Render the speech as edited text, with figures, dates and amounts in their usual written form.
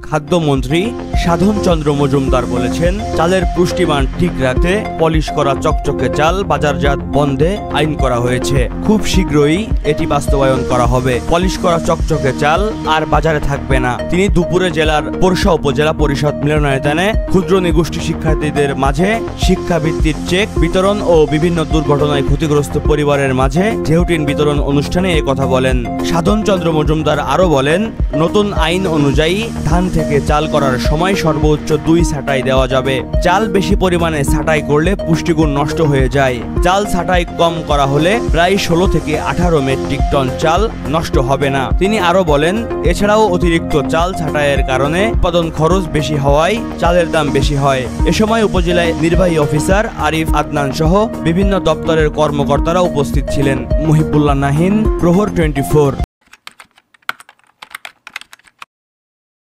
খাদ্যমন্ত্রী সাধন চন্দ্র মজুমদার বলেছেন, চালের পুষ্টিমান ঠিক রাখতে পলিশ করা চকচকে চাল বাজারজাত বন্ধে আইন করা হয়েছে। খুব শীঘ্রই এটি বাস্তবায়ন করা হবে। পলিশ করা চকচকে চাল আর বাজারে থাকবে না। তিনি দুপুরে জেলার পোরশা উপজেলা পরিষদ মিলনায়তনে ক্ষুদ্র নিগোষ্ঠী শিক্ষার্থীদের মাঝে শিক্ষাবৃত্তির চেক বিতরণ ও বিভিন্ন দুর্ঘটনায় ক্ষতিগ্রস্ত পরিবারের মাঝে জেহুটিন বিতরণ অনুষ্ঠানে কথা বলেন। সাধন চন্দ্র মজুমদার আরো বলেন, নতুন আইন অনুযায়ী ধান থেকে চাল করার সময় সর্বোচ্চ 2 ছাঁটাই দেওয়া যাবে। চাল বেশি পরিমাণে ছাঁটাই করলে পুষ্টিগুণ নষ্ট হয়ে যায়। চাল ছাঁটাই কম করা হলে প্রায় 16 থেকে 18 মেট্রিক টন চাল নষ্ট হবে না। তিনি আরো বলেন, এছাড়াও অতিরিক্ত চাল ছাঁটাইয়ের কারণে উৎপাদন খরচ বেশি হওয়ায় চালের দাম বেশি হয়। এ সময় উপজেলায় নির্বাহী অফিসার আরিফ আদনান সহ বিভিন্ন দপ্তরের কর্মকর্তারা উপস্থিত ছিলেন। মুহিবুল্লাহ নাহিন, প্রহর 24।